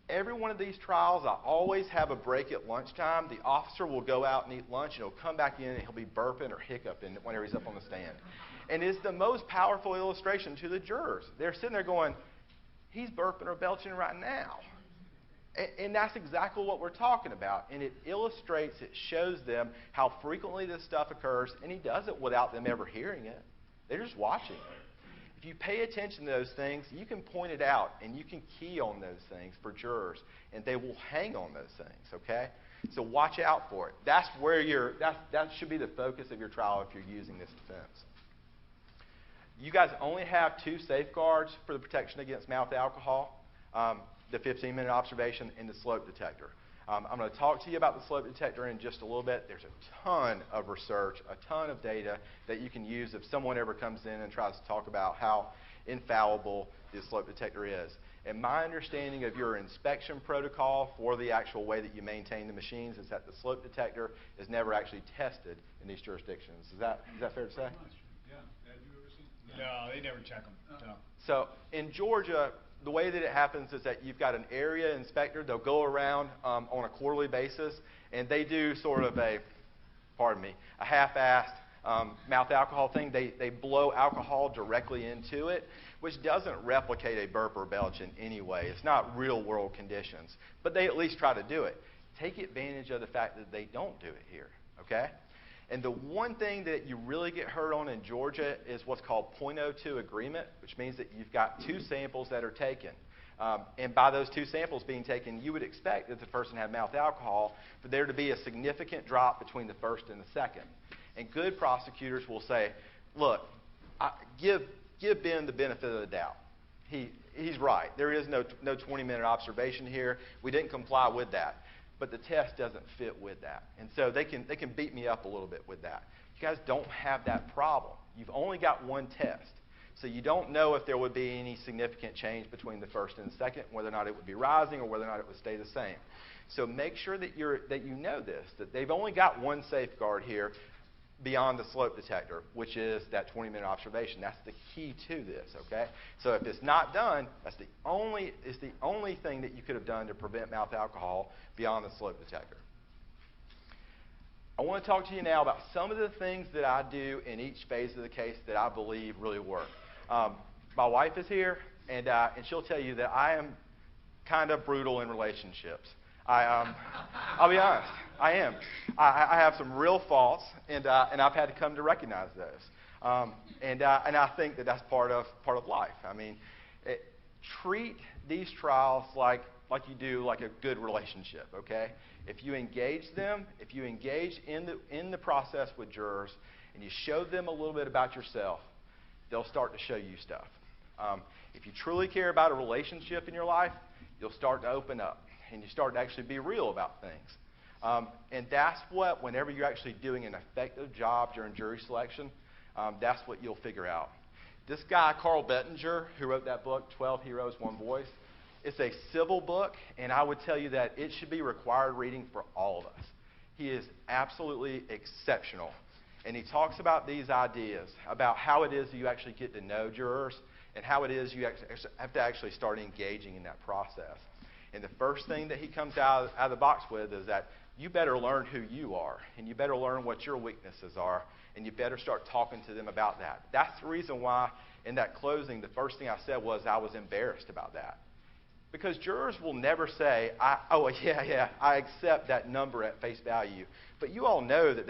Every one of these trials, I always have a break at lunchtime. The officer will go out and eat lunch, and he'll come back in, and he'll be burping or hiccuping whenever he's up on the stand. And it's the most powerful illustration to the jurors. They're sitting there going, he's burping or belching right now. And that's exactly what we're talking about. And it illustrates, it shows them how frequently this stuff occurs, and he does it without them ever hearing it. They're just watching. If you pay attention to those things, you can point it out, and you can key on those things for jurors, and they will hang on those things, okay? So watch out for it. That's where that should be the focus of your trial if you're using this defense. You guys only have 2 safeguards for the protection against mouth alcohol, the 15-minute observation and the slope detector. I'm going to talk to you about the slope detector in just a little bit. There's a ton of research, a ton of data that you can use if someone ever comes in and tries to talk about how infallible the slope detector is. And my understanding of your inspection protocol for the actual way that you maintain the machines is that the slope detector is never actually tested in these jurisdictions. Is that fair to say? Yeah. Have you ever seen? No, they never check them. No. So in Georgia, the way that it happens is that you've got an area inspector. They'll go around on a quarterly basis, and they do sort of a half-assed mouth alcohol thing. They blow alcohol directly into it, which doesn't replicate a burp or belch in any way. It's not real-world conditions, but they at least try to do it. Take advantage of the fact that they don't do it here, okay? And the one thing that you really get hurt on in Georgia is what's called .02 agreement, which means that you've got 2 samples that are taken. And by those 2 samples being taken, you would expect that the person had mouth alcohol for there to be a significant drop between the first and the second. And good prosecutors will say, look, give Ben the benefit of the doubt. He's right. There is no 20-minute observation here. We didn't comply with that. But the test doesn't fit with that. And so they can beat me up a little bit with that. You guys don't have that problem. You've only got 1 test. So you don't know if there would be any significant change between the first and the second, whether or not it would be rising or whether or not it would stay the same. So make sure that you know this, that they've only got 1 safeguard here beyond the slope detector, which is that 20-minute observation. That's the key to this, okay? So if it's not done, it's the only thing that you could have done to prevent mouth alcohol beyond the slope detector. I want to talk to you now about some of the things that I do in each phase of the case that I believe really work. My wife is here, and she'll tell you that I am kind of brutal in relationships. I'll be honest, I am. I have some real faults, and I've had to come to recognize those. And I think that that's part of life. I mean, treat these trials like you do like a good relationship. Okay? If you engage them, if you engage in the process with jurors, and you show them a little bit about yourself, they'll start to show you stuff. If you truly care about a relationship in your life, you'll start to open up, and you start to actually be real about things. And that's what, whenever you're actually doing an effective job during jury selection, that's what you'll figure out. This guy, Carl Bettinger, who wrote that book, 12 Heroes, One Voice, it's a civil book, and I would tell you that it should be required reading for all of us. He is absolutely exceptional. And he talks about these ideas, about how it is that you actually get to know jurors, and how it is you have to actually start engaging in that process. And the first thing that he comes out of the box with is that you better learn who you are, and you better learn what your weaknesses are, and you better start talking to them about that. That's the reason why in that closing, the first thing I said was I was embarrassed about that. Because jurors will never say, I accept that number at face value. But you all know that